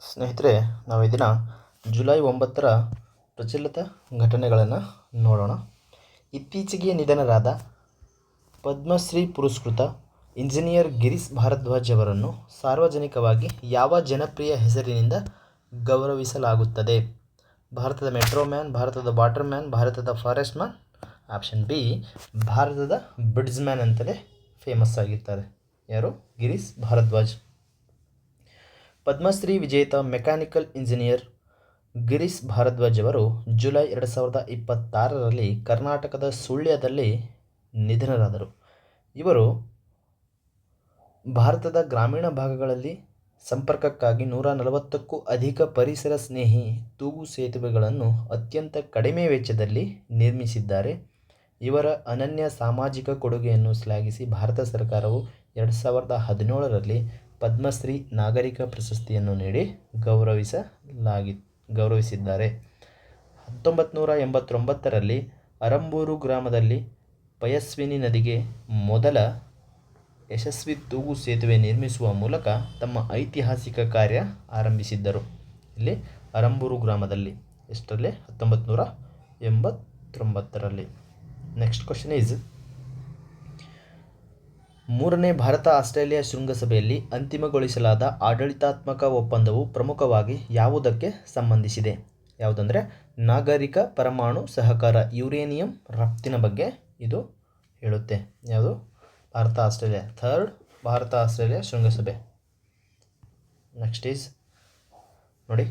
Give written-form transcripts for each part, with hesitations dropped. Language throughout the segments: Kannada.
ಸ್ನೇಹಿತರೆ, ನಾವು ಈ ದಿನ ಜುಲೈ 9ರ ಪ್ರಚಲಿತ ಘಟನೆಗಳನ್ನು ನೋಡೋಣ. ಇತ್ತೀಚೆಗೆ ನಿಧನರಾದ ಪದ್ಮಶ್ರೀ ಪುರಸ್ಕೃತ ಇಂಜಿನಿಯರ್ ಗಿರೀಶ್ ಭಾರದ್ವಾಜ್ ಅವರನ್ನು ಸಾರ್ವಜನಿಕವಾಗಿ ಯಾವ ಜನಪ್ರಿಯ ಹೆಸರಿನಿಂದ ಗೌರವಿಸಲಾಗುತ್ತದೆ? ಭಾರತದ ಮೆಟ್ರೋ ಮ್ಯಾನ್, ಭಾರತದ ವಾಟರ್ ಮ್ಯಾನ್, ಭಾರತದ ಫಾರೆಸ್ಟ್ ಮ್ಯಾನ್. ಆಪ್ಷನ್ ಬಿ, ಭಾರತದ ಬ್ರಿಡ್ಜ್ ಮ್ಯಾನ್ ಅಂತಲೇ ಫೇಮಸ್ ಆಗಿರ್ತಾರೆ. ಯಾರು? ಗಿರೀಶ್ ಭಾರದ್ವಾಜ್. ಪದ್ಮಶ್ರೀ ವಿಜೇತ ಮೆಕ್ಯಾನಿಕಲ್ ಇಂಜಿನಿಯರ್ ಗಿರೀಶ್ ಭಾರದ್ವಾಜ್ ಅವರು ಜುಲೈ 2026ರಲ್ಲಿ ಕರ್ನಾಟಕದ ಸುಳ್ಯದಲ್ಲಿ ನಿಧನರಾದರು. ಇವರು ಭಾರತದ ಗ್ರಾಮೀಣ ಭಾಗಗಳಲ್ಲಿ ಸಂಪರ್ಕಕ್ಕಾಗಿ 140ಕ್ಕೂ ಅಧಿಕ ಪರಿಸರ ಸ್ನೇಹಿ ತೂಗು ಸೇತುವೆಗಳನ್ನು ಅತ್ಯಂತ ಕಡಿಮೆ ವೆಚ್ಚದಲ್ಲಿ ನಿರ್ಮಿಸಿದ್ದಾರೆ. ಇವರ ಅನನ್ಯ ಸಾಮಾಜಿಕ ಕೊಡುಗೆಯನ್ನು ಶ್ಲಾಘಿಸಿ ಭಾರತ ಸರ್ಕಾರವು 2017ರಲ್ಲಿ ಪದ್ಮಶ್ರೀ ನಾಗರಿಕ ಪ್ರಶಸ್ತಿಯನ್ನು ನೀಡಿ ಗೌರವಿಸಿದ್ದಾರೆ. 1989ರಲ್ಲಿ ಅರಂಬೂರು ಗ್ರಾಮದಲ್ಲಿ ಪಯಸ್ವಿನಿ ನದಿಗೆ ಮೊದಲ ಯಶಸ್ವಿ ತೂಗು ಸೇತುವೆ ನಿರ್ಮಿಸುವ ಮೂಲಕ ತಮ್ಮ ಐತಿಹಾಸಿಕ ಕಾರ್ಯ ಆರಂಭಿಸಿದ್ದರು. ಇಲ್ಲಿ ಅರಂಬೂರು ಗ್ರಾಮದಲ್ಲಿ. ಎಷ್ಟರಲ್ಲಿ? 1989ರಲ್ಲಿ. ನೆಕ್ಸ್ಟ್ ಕ್ವಶನ್ ಈಸ್, ಮೂರನೇ ಭಾರತ-ಆಸ್ಟ್ರೇಲಿಯಾ ಶೃಂಗಸಭೆಯಲ್ಲಿ ಅಂತಿಮಗೊಳಿಸಲಾದ ಆಡಳಿತಾತ್ಮಕ ಒಪ್ಪಂದವು ಪ್ರಮುಖವಾಗಿ ಯಾವುದಕ್ಕೆ ಸಂಬಂಧಿಸಿದೆ? ಯಾವುದಂದರೆ ನಾಗರಿಕ ಪರಮಾಣು ಸಹಕಾರ, ಯುರೇನಿಯಂ ರಫ್ತಿನ ಬಗ್ಗೆ ಇದು ಹೇಳುತ್ತೆ. ಯಾವುದು? ಭಾರತ-ಆಸ್ಟ್ರೇಲಿಯಾ. ಥರ್ಡ್ ಭಾರತ-ಆಸ್ಟ್ರೇಲಿಯಾ ಶೃಂಗಸಭೆ. ನೆಕ್ಸ್ಟ್ ಈಸ್ ನೋಡಿ,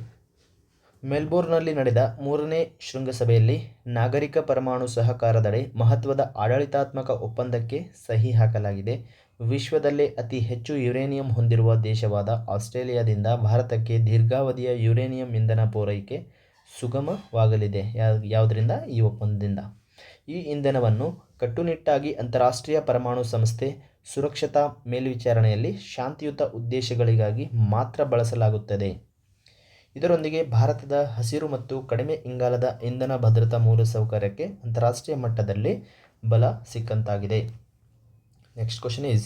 ಮೆಲ್ಬೋರ್ನ್ನಲ್ಲಿ ನಡೆದ ಮೂರನೇ ಶೃಂಗಸಭೆಯಲ್ಲಿ ನಾಗರಿಕ ಪರಮಾಣು ಸಹಕಾರದಡಿ ಮಹತ್ವದ ಆಡಳಿತಾತ್ಮಕ ಒಪ್ಪಂದಕ್ಕೆ ಸಹಿ ಹಾಕಲಾಗಿದೆ. ವಿಶ್ವದಲ್ಲೇ ಅತಿ ಹೆಚ್ಚು ಯುರೇನಿಯಂ ಹೊಂದಿರುವ ದೇಶವಾದ ಆಸ್ಟ್ರೇಲಿಯಾದಿಂದ ಭಾರತಕ್ಕೆ ದೀರ್ಘಾವಧಿಯ ಯುರೇನಿಯಂ ಇಂಧನ ಪೂರೈಕೆ ಸುಗಮವಾಗಲಿದೆ. ಯಾವುದರಿಂದ? ಈ ಒಪ್ಪಂದದಿಂದ. ಈ ಇಂಧನವನ್ನು ಕಟ್ಟುನಿಟ್ಟಾಗಿ ಅಂತಾರಾಷ್ಟ್ರೀಯ ಪರಮಾಣು ಸಂಸ್ಥೆ ಸುರಕ್ಷತಾ ಮೇಲ್ವಿಚಾರಣೆಯಲ್ಲಿ ಶಾಂತಿಯುತ ಉದ್ದೇಶಗಳಿಗಾಗಿ ಮಾತ್ರ ಬಳಸಲಾಗುತ್ತದೆ. ಇದರೊಂದಿಗೆ ಭಾರತದ ಹಸಿರು ಮತ್ತು ಕಡಿಮೆ ಇಂಗಾಲದ ಇಂಧನ ಭದ್ರತಾ ಮೂಲಸೌಕರ್ಯಕ್ಕೆ ಅಂತಾರಾಷ್ಟ್ರೀಯ ಮಟ್ಟದಲ್ಲಿ ಬಲ ಸಿಕ್ಕಂತಾಗಿದೆ. ನೆಕ್ಸ್ಟ್ ಕ್ವಶನ್ ಈಸ್,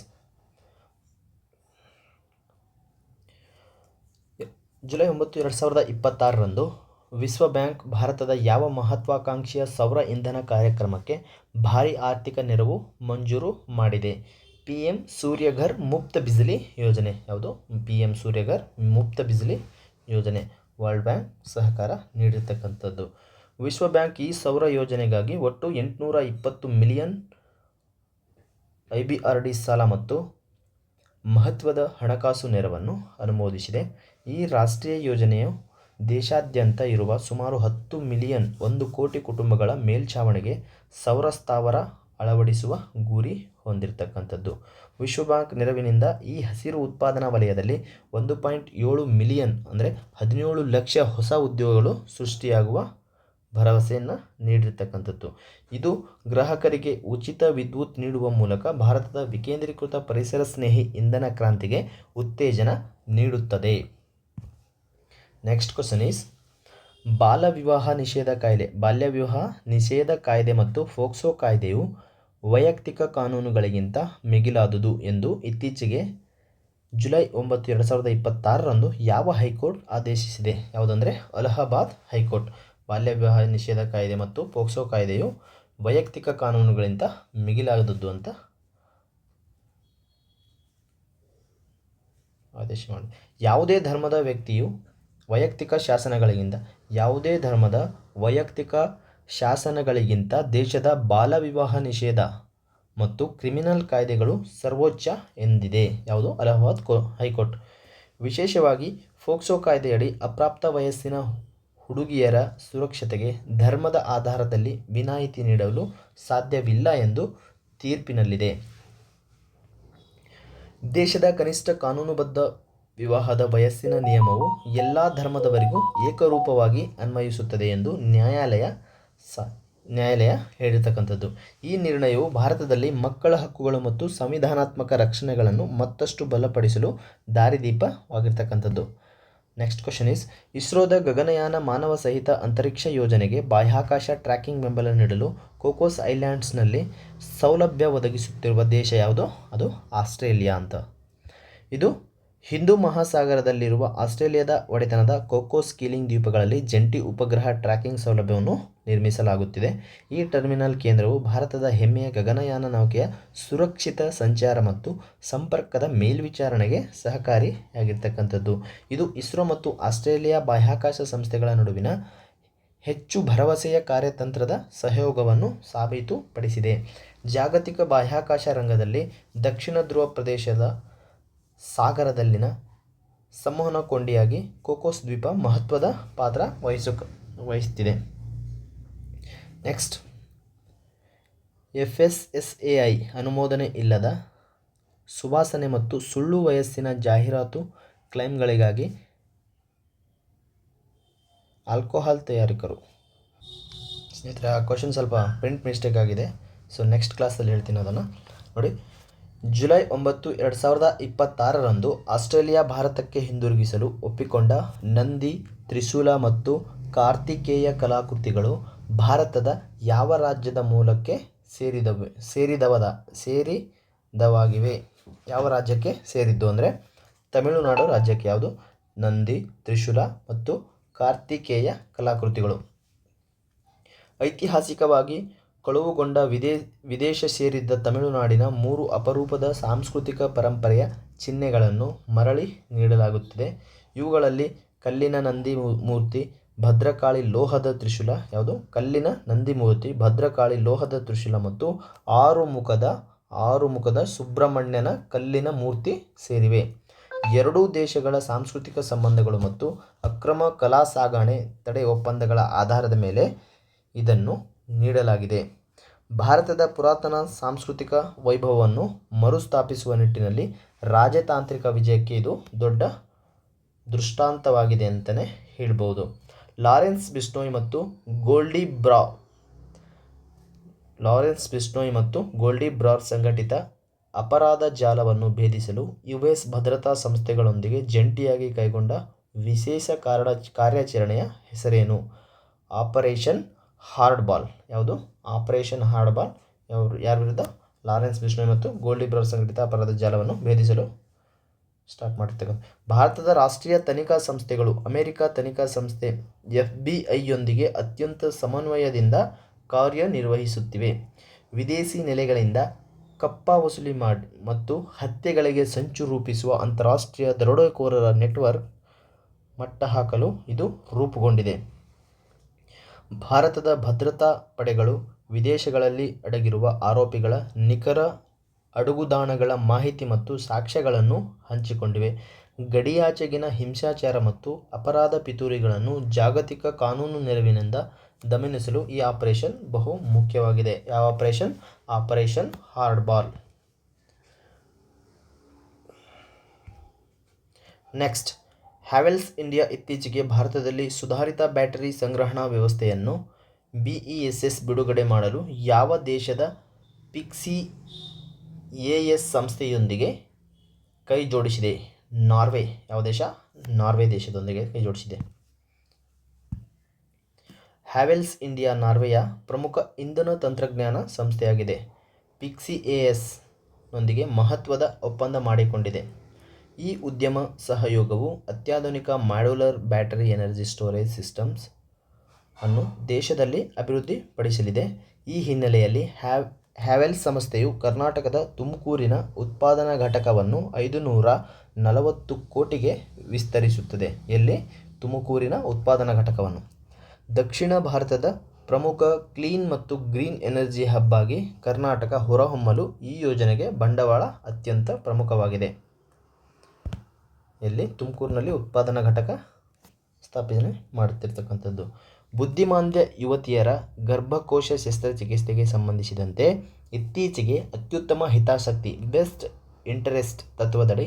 ಜುಲೈ 9, 2026ರಂದು ವಿಶ್ವ ಬ್ಯಾಂಕ್ ಭಾರತದ ಯಾವ ಮಹತ್ವಾಕಾಂಕ್ಷೆಯ ಸೌರ ಇಂಧನ ಕಾರ್ಯಕ್ರಮಕ್ಕೆ ಭಾರಿ ಆರ್ಥಿಕ ನೆರವು ಮಂಜೂರು ಮಾಡಿದೆ? PM ಸೂರ್ಯಘರ್ ಮುಫ್ತ್ ಬಿಜ್ಲಿ ಯೋಜನೆ. ಯಾವುದು? PM ಸೂರ್ಯಘರ್ ಮುಫ್ತ್ ಬಿಜ್ಲಿ ಯೋಜನೆ. ವರ್ಲ್ಡ್ ಬ್ಯಾಂಕ್ ಸಹಕಾರ ನೀಡಿರ್ತಕ್ಕಂಥದ್ದು. ವಿಶ್ವ ಬ್ಯಾಂಕ್ ಈ ಸೌರ ಯೋಜನೆಗಾಗಿ ಒಟ್ಟು 820 ಮಿಲಿಯನ್ IBRD ಸಾಲ ಮತ್ತು ಮಹತ್ವದ ಹಣಕಾಸು ನೆರವನ್ನು ಅನುಮೋದಿಸಿದೆ. ಈ ರಾಷ್ಟ್ರೀಯ ಯೋಜನೆಯು ದೇಶಾದ್ಯಂತ ಇರುವ ಸುಮಾರು 10 ಮಿಲಿಯನ್ 1 ಕೋಟಿ ಕುಟುಂಬಗಳ ಮೇಲ್ಛಾವಣಿಗೆ ಸೌರ ಸ್ಥಾವರ ಅಳವಡಿಸುವ ಗುರಿ ಹೊಂದಿರತಕ್ಕಂಥದ್ದು. ವಿಶ್ವ ಬ್ಯಾಂಕ್ ನೆರವಿನಿಂದ ಈ ಹಸಿರು ಉತ್ಪಾದನಾ ವಲಯದಲ್ಲಿ 1.7 ಮಿಲಿಯನ್ ಅಂದರೆ 17 ಲಕ್ಷ ಹೊಸ ಉದ್ಯೋಗಗಳು ಸೃಷ್ಟಿಯಾಗುವ ಭರವಸೆಯನ್ನು ನೀಡಿರ್ತಕ್ಕಂಥದ್ದು. ಇದು ಗ್ರಾಹಕರಿಗೆ ಉಚಿತ ವಿದ್ಯುತ್ ನೀಡುವ ಮೂಲಕ ಭಾರತದ ವಿಕೇಂದ್ರೀಕೃತ ಪರಿಸರ ಸ್ನೇಹಿ ಇಂಧನ ಕ್ರಾಂತಿಗೆ ಉತ್ತೇಜನ ನೀಡುತ್ತದೆ. ನೆಕ್ಸ್ಟ್ ಕ್ವಶನ್ ಈಸ್, ಬಾಲ್ಯ ವಿವಾಹ ನಿಷೇಧ ಕಾಯ್ದೆ ಮತ್ತು ಫೋಕ್ಸೋ ಕಾಯ್ದೆಯು ವೈಯಕ್ತಿಕ ಕಾನೂನುಗಳಿಗಿಂತ ಮಿಗಿಲಾದುದು ಎಂದು ಇತ್ತೀಚೆಗೆ ಜುಲೈ 9, 2026ರಂದು ಯಾವ ಹೈಕೋರ್ಟ್ ಆದೇಶಿಸಿದೆ? ಯಾವುದಂದರೆ ಅಲಹಾಬಾದ್ ಹೈಕೋರ್ಟ್. ಬಾಲ್ಯ ವಿವಾಹ ನಿಷೇಧ ಕಾಯ್ದೆ ಮತ್ತು ಫೋಕ್ಸೋ ಕಾಯ್ದೆಯು ವೈಯಕ್ತಿಕ ಕಾನೂನುಗಳಿಗಿಂತ ಮಿಗಿಲಾದದ್ದು ಅಂತ ಆದೇಶ ಮಾಡಿ. ಯಾವುದೇ ಧರ್ಮದ ವೈಯಕ್ತಿಕ ಶಾಸನಗಳಿಗಿಂತ ದೇಶದ ಬಾಲ ವಿವಾಹ ನಿಷೇಧ ಮತ್ತು ಕ್ರಿಮಿನಲ್ ಕಾಯ್ದೆಗಳು ಸರ್ವೋಚ್ಚ ಎಂದಿದೆ. ಯಾವುದು? ಅಲಹಾಬಾದ್ ಹೈಕೋರ್ಟ್. ವಿಶೇಷವಾಗಿ ಫೋಕ್ಸೋ ಕಾಯ್ದೆಯಡಿ ಅಪ್ರಾಪ್ತ ವಯಸ್ಸಿನ ಹುಡುಗಿಯರ ಸುರಕ್ಷತೆಗೆ ಧರ್ಮದ ಆಧಾರದಲ್ಲಿ ವಿನಾಯಿತಿ ನೀಡಲು ಸಾಧ್ಯವಿಲ್ಲ ಎಂದು ತೀರ್ಪಿನಲ್ಲಿದೆ. ದೇಶದ ಕನಿಷ್ಠ ಕಾನೂನುಬದ್ಧ ವಿವಾಹದ ವಯಸ್ಸಿನ ನಿಯಮವು ಎಲ್ಲ ಧರ್ಮದವರಿಗೂ ಏಕರೂಪವಾಗಿ ಅನ್ವಯಿಸುತ್ತದೆ ಎಂದು ನ್ಯಾಯಾಲಯ ಹೇಳಿರ್ತಕ್ಕಂಥದ್ದು. ಈ ನಿರ್ಣಯವು ಭಾರತದಲ್ಲಿ ಮಕ್ಕಳ ಹಕ್ಕುಗಳು ಮತ್ತು ಸಂವಿಧಾನಾತ್ಮಕ ರಕ್ಷಣೆಗಳನ್ನು ಮತ್ತಷ್ಟು ಬಲಪಡಿಸಲು ದಾರಿದೀಪವಾಗಿರ್ತಕ್ಕಂಥದ್ದು. ನೆಕ್ಸ್ಟ್ ಕ್ವಶನ್ ಈಸ್, ಇಸ್ರೋದ ಗಗನಯಾನ ಮಾನವ ಸಹಿತ ಅಂತರಿಕ್ಷ ಯೋಜನೆಗೆ ಬಾಹ್ಯಾಕಾಶ ಟ್ರ್ಯಾಕಿಂಗ್ ಬೆಂಬಲ ನೀಡಲು ಕೋಕೋಸ್ ಐಲ್ಯಾಂಡ್ಸ್ನಲ್ಲಿ ಸೌಲಭ್ಯ ಒದಗಿಸುತ್ತಿರುವ ದೇಶ ಯಾವುದು? ಅದು ಆಸ್ಟ್ರೇಲಿಯಾ ಅಂತ. ಇದು ಹಿಂದೂ ಮಹಾಸಾಗರದಲ್ಲಿರುವ ಆಸ್ಟ್ರೇಲಿಯಾದ ಒಡೆತನದ ಕೋಕೋಸ್ ಕೀಲಿಂಗ್ ದ್ವೀಪಗಳಲ್ಲಿ ಜಂಟಿ ಉಪಗ್ರಹ ಟ್ರ್ಯಾಕಿಂಗ್ ಸೌಲಭ್ಯವನ್ನು ನಿರ್ಮಿಸಲಾಗುತ್ತಿದೆ. ಈ ಟರ್ಮಿನಲ್ ಕೇಂದ್ರವು ಭಾರತದ ಹೆಮ್ಮೆಯ ಗಗನಯಾನ ನೌಕೆಯ ಸುರಕ್ಷಿತ ಸಂಚಾರ ಮತ್ತು ಸಂಪರ್ಕದ ಮೇಲ್ವಿಚಾರಣೆಗೆ ಸಹಕಾರಿಯಾಗಿರ್ತಕ್ಕಂಥದ್ದು. ಇದು ಇಸ್ರೋ ಮತ್ತು ಆಸ್ಟ್ರೇಲಿಯಾ ಬಾಹ್ಯಾಕಾಶ ಸಂಸ್ಥೆಗಳ ನಡುವಿನ ಹೆಚ್ಚು ಭರವಸೆಯ ಕಾರ್ಯತಂತ್ರದ ಸಹಯೋಗವನ್ನು ಸಾಬೀತುಪಡಿಸಿದೆ. ಜಾಗತಿಕ ಬಾಹ್ಯಾಕಾಶ ರಂಗದಲ್ಲಿ ದಕ್ಷಿಣ ಧ್ರುವ ಪ್ರದೇಶದ ಸಾಗರದಲ್ಲಿನ ಸಂವಹನ ಕೊಂಡಿಯಾಗಿ ಕೋಕೋಸ್ ದ್ವೀಪ ಮಹತ್ವದ ಪಾತ್ರ ವಹಿಸುತ್ತಿದೆ. ನೆಕ್ಸ್ಟ್, FSSAI ಅನುಮೋದನೆ ಇಲ್ಲದ ಸುವಾಸನೆ ಮತ್ತು ಸುಳ್ಳು ವಯಸ್ಸಿನ ಜಾಹೀರಾತು ಕ್ಲೈಮ್ಗಳಿಗಾಗಿ ಆಲ್ಕೋಹಾಲ್ ತಯಾರಕರು. ಸ್ನೇಹಿತರೆ, ಆ ಕ್ವಶನ್ ಸ್ವಲ್ಪ ಪ್ರಿಂಟ್ ಮಿಸ್ಟೇಕ್ ಆಗಿದೆ. ಸೊ ನೆಕ್ಸ್ಟ್ ಕ್ಲಾಸಲ್ಲಿ ಹೇಳ್ತೀನಿ ಅದನ್ನು ನೋಡಿ. ಜುಲೈ 9, 2026ರಂದು ಆಸ್ಟ್ರೇಲಿಯಾ ಭಾರತಕ್ಕೆ ಹಿಂದಿರುಗಿಸಲು ಒಪ್ಪಿಕೊಂಡ ನಂದಿ, ತ್ರಿಶೂಲ ಮತ್ತು ಕಾರ್ತಿಕೇಯ ಕಲಾಕೃತಿಗಳು ಭಾರತದ ಯಾವ ರಾಜ್ಯದ ಮೂಲಕ್ಕೆ ಸೇರಿದವಾಗಿವೆ? ಯಾವ ರಾಜ್ಯಕ್ಕೆ ಸೇರಿದ್ದು ಅಂದರೆ ತಮಿಳುನಾಡು ರಾಜ್ಯಕ್ಕೆ. ಯಾವುದು? ನಂದಿ, ತ್ರಿಶೂಲ ಮತ್ತು ಕಾರ್ತಿಕೇಯ ಕಲಾಕೃತಿಗಳು. ಐತಿಹಾಸಿಕವಾಗಿ ಕಳುವುಗೊಂಡ ವಿದೇಶ ಸೇರಿದ್ದ ತಮಿಳುನಾಡಿನ 3 ಅಪರೂಪದ ಸಾಂಸ್ಕೃತಿಕ ಪರಂಪರೆಯ ಚಿಹ್ನೆಗಳನ್ನು ಮರಳಿ ನೀಡಲಾಗುತ್ತಿದೆ. ಇವುಗಳಲ್ಲಿ ಕಲ್ಲಿನ ನಂದಿ ಮೂರ್ತಿ, ಭದ್ರಕಾಳಿ ಲೋಹದ ತ್ರಿಶೂಲ. ಯಾವುದು? ಕಲ್ಲಿನ ನಂದಿ ಮೂರ್ತಿ, ಭದ್ರಕಾಳಿ ಲೋಹದ ತ್ರಿಶೂಲ ಮತ್ತು ಆರುಮುಖದ ಸುಬ್ರಹ್ಮಣ್ಯನ ಕಲ್ಲಿನ ಮೂರ್ತಿ ಸೇರಿವೆ. ಎರಡೂ ದೇಶಗಳ ಸಾಂಸ್ಕೃತಿಕ ಸಂಬಂಧಗಳು ಮತ್ತು ಅಕ್ರಮ ಕಲಾ ಸಾಗಣೆ ತಡೆ ಒಪ್ಪಂದಗಳ ಆಧಾರದ ಮೇಲೆ ಇದನ್ನು ನೀಡಲಾಗಿದೆ. ಭಾರತದ ಪುರಾತನ ಸಾಂಸ್ಕೃತಿಕ ವೈಭವವನ್ನು ಮರುಸ್ಥಾಪಿಸುವ ನಿಟ್ಟಿನಲ್ಲಿ ರಾಜತಾಂತ್ರಿಕ ವಿಜಯಕ್ಕೆ ಇದು ದೊಡ್ಡ ದೃಷ್ಟಾಂತವಾಗಿದೆ ಅಂತಲೇ ಹೇಳ್ಬೋದು. ಲಾರೆನ್ಸ್ ಬಿಸ್ನೋಯ್ ಮತ್ತು ಗೋಲ್ಡಿ ಬ್ರಾರ್ ಸಂಘಟಿತ ಅಪರಾಧ ಜಾಲವನ್ನು ಭೇದಿಸಲು US ಭದ್ರತಾ ಸಂಸ್ಥೆಗಳೊಂದಿಗೆ ಜಂಟಿಯಾಗಿ ಕೈಗೊಂಡ ವಿಶೇಷ ಕಾರ್ಯಾಚರಣೆಯ ಹೆಸರೇನು? ಆಪರೇಷನ್ ಹಾರ್ಡ್ಬಾಲ್. ಯಾವುದು? ಆಪರೇಷನ್ ಹಾರ್ಡ್ಬಾಲ್. ಯಾರ ವಿರುದ್ಧ? ಲಾರೆನ್ಸ್ ಬಿಸ್ನೋಯ್ ಮತ್ತು ಗೋಲ್ಡಿ ಬ್ರಾರ್ ಸಂಘಟಿತ ಅಪರಾಧ ಜಾಲವನ್ನು ಭೇದಿಸಲು ಸ್ಟಾರ್ಟ್ ಮಾಡಿರ್ತಕ್ಕಂಥ. ಭಾರತದ ರಾಷ್ಟ್ರೀಯ ತನಿಖಾ ಸಂಸ್ಥೆಗಳು ಅಮೆರಿಕ ತನಿಖಾ ಸಂಸ್ಥೆ FBIಯೊಂದಿಗೆ ಅತ್ಯಂತ ಸಮನ್ವಯದಿಂದ ಕಾರ್ಯನಿರ್ವಹಿಸುತ್ತಿವೆ. ವಿದೇಶಿ ನೆಲೆಗಳಿಂದ ಕಪ್ಪಾ ವಸೂಲಿ ಮತ್ತು ಹತ್ಯೆಗಳಿಗೆ ಸಂಚು ರೂಪಿಸುವ ಅಂತಾರಾಷ್ಟ್ರೀಯ ದರೋಡೆಕೋರರ ನೆಟ್ವರ್ಕ್ ಮಟ್ಟಹಾಕಲು ಇದು ರೂಪುಗೊಂಡಿದೆ. ಭಾರತದ ಭದ್ರತಾ ಪಡೆಗಳು ವಿದೇಶಗಳಲ್ಲಿ ಅಡಗಿರುವ ಆರೋಪಿಗಳ ನಿಖರ ಅಡುಗುದಾಣಗಳ ಮಾಹಿತಿ ಮತ್ತು ಸಾಕ್ಷ್ಯಗಳನ್ನು ಹಂಚಿಕೊಂಡಿವೆ. ಗಡಿಯಾಚೆಗಿನ ಹಿಂಸಾಚಾರ ಮತ್ತು ಅಪರಾಧ ಪಿತೂರಿಗಳನ್ನು ಜಾಗತಿಕ ಕಾನೂನು ನೆರವಿನಿಂದ ದಮನಿಸಲು ಈ ಆಪರೇಷನ್ ಬಹು ಮುಖ್ಯವಾಗಿದೆ. ಯಾವ operation? Operation hardball. Next, Havells India ಇತ್ತೀಚೆಗೆ ಭಾರತದಲ್ಲಿ ಸುಧಾರಿತ ಬ್ಯಾಟರಿ ಸಂಗ್ರಹಣಾ ವ್ಯವಸ್ಥೆಯನ್ನು BESS ಬಿಡುಗಡೆ ಮಾಡಲು ಯಾವ ದೇಶದ ಪಿಕ್ಸಿ AS ಸಂಸ್ಥೆಯೊಂದಿಗೆ ಕೈ ಜೋಡಿಸಿದೆ? ನಾರ್ವೆ. ಯಾವ ದೇಶ? ನಾರ್ವೆ ದೇಶದೊಂದಿಗೆ ಕೈ ಜೋಡಿಸಿದೆ. ಹ್ಯಾವೆಲ್ಸ್ ಇಂಡಿಯಾ ನಾರ್ವೆಯ ಪ್ರಮುಖ ಇಂಧನ ತಂತ್ರಜ್ಞಾನ ಸಂಸ್ಥೆಯಾಗಿದೆ. ಪಿಕ್ಸಿ AS ನೊಂದಿಗೆ ಮಹತ್ವದ ಒಪ್ಪಂದ ಮಾಡಿಕೊಂಡಿದೆ. ಈ ಉದ್ಯಮ ಸಹಯೋಗವು ಅತ್ಯಾಧುನಿಕ modular battery energy storage systems ಅನ್ನು ದೇಶದಲ್ಲಿ ಅಭಿವೃದ್ಧಿಪಡಿಸಲಿದೆ. ಈ ಹಿನ್ನೆಲೆಯಲ್ಲಿ ಹ್ಯಾವೆಲ್ಸ್ ಸಂಸ್ಥೆಯು ಕರ್ನಾಟಕದ ತುಮಕೂರಿನ ಉತ್ಪಾದನಾ ಘಟಕವನ್ನು 540 ಕೋಟಿಗೆ ವಿಸ್ತರಿಸುತ್ತದೆ. ಎಲ್ಲಿ? ತುಮಕೂರಿನ ಉತ್ಪಾದನಾ ಘಟಕವನ್ನು. ದಕ್ಷಿಣ ಭಾರತದ ಪ್ರಮುಖ ಕ್ಲೀನ್ ಮತ್ತು ಗ್ರೀನ್ ಎನರ್ಜಿ ಹಬ್ ಆಗಿ ಕರ್ನಾಟಕ ಹೊರಹೊಮ್ಮಲು ಈ ಯೋಜನೆಗೆ ಬಂಡವಾಳ ಅತ್ಯಂತ ಪ್ರಮುಖವಾಗಿದೆ. ಎಲ್ಲಿ? ತುಮಕೂರಿನಲ್ಲಿ ಉತ್ಪಾದನಾ ಘಟಕ ಸ್ಥಾಪನೆ ಮಾಡುತ್ತಿರ್ತಕ್ಕಂಥದ್ದು. ಬುದ್ಧಿಮಾಂದ್ಯ ಯುವತಿಯರ ಗರ್ಭಕೋಶ ಶಸ್ತ್ರಚಿಕಿತ್ಸೆಗೆ ಸಂಬಂಧಿಸಿದಂತೆ ಇತ್ತೀಚೆಗೆ ಅತ್ಯುತ್ತಮ ಹಿತಾಸಕ್ತಿ ಬೆಸ್ಟ್ ಇಂಟರೆಸ್ಟ್ ತತ್ವದಡಿ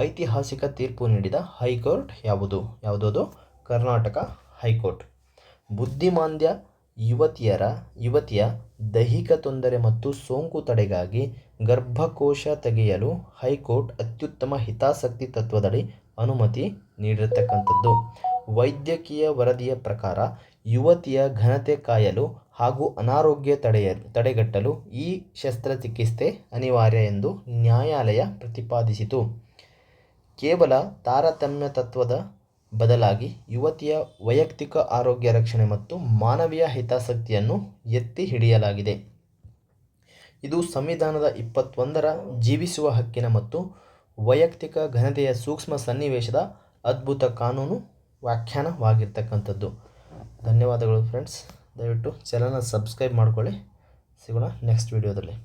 ಐತಿಹಾಸಿಕ ತೀರ್ಪು ನೀಡಿದ ಹೈಕೋರ್ಟ್ ಯಾವುದು? ಯಾವುದದು? ಕರ್ನಾಟಕ ಹೈಕೋರ್ಟ್. ಬುದ್ಧಿಮಾಂದ್ಯ ಯುವತಿಯ ದೈಹಿಕ ತೊಂದರೆ ಮತ್ತು ಸೋಂಕು ತಡೆಗಾಗಿ ಗರ್ಭಕೋಶ ತೆಗೆಯಲು ಹೈಕೋರ್ಟ್ ಅತ್ಯುತ್ತಮ ಹಿತಾಸಕ್ತಿ ತತ್ವದಡಿ ಅನುಮತಿ ನೀಡಿರತಕ್ಕಂಥದ್ದು. ವೈದ್ಯಕೀಯ ವರದಿಯ ಪ್ರಕಾರ ಯುವತಿಯ ಘನತೆ ಕಾಯಲು ಹಾಗೂ ಅನಾರೋಗ್ಯ ತಡೆಗಟ್ಟಲು ಈ ಶಸ್ತ್ರಚಿಕಿತ್ಸೆ ಅನಿವಾರ್ಯ ಎಂದು ನ್ಯಾಯಾಲಯ ಪ್ರತಿಪಾದಿಸಿತು. ಕೇವಲ ತಾರತಮ್ಯ ತತ್ವದ ಬದಲಾಗಿ ಯುವತಿಯ ವೈಯಕ್ತಿಕ ಆರೋಗ್ಯ ರಕ್ಷಣೆ ಮತ್ತು ಮಾನವೀಯ ಹಿತಾಸಕ್ತಿಯನ್ನು ಎತ್ತಿ ಹಿಡಿಯಲಾಗಿದೆ. ಇದು ಸಂವಿಧಾನದ 21ರ ಜೀವಿಸುವ ಹಕ್ಕಿನ ಮತ್ತು ವೈಯಕ್ತಿಕ ಘನತೆಯ ಸೂಕ್ಷ್ಮ ಸನ್ನಿವೇಶದ ಅದ್ಭುತ ಕಾನೂನು ವ್ಯಾಖ್ಯಾನವಾಗಿರ್ತಕ್ಕಂಥದ್ದು. ಧನ್ಯವಾದಗಳು ಫ್ರೆಂಡ್ಸ್. ದಯವಿಟ್ಟು ಚಾನಲ್ನ ಸಬ್ಸ್ಕ್ರೈಬ್ ಮಾಡ್ಕೊಳ್ಳಿ. ಸಿಗೋಣ ನೆಕ್ಸ್ಟ್ ವಿಡಿಯೋದಲ್ಲಿ.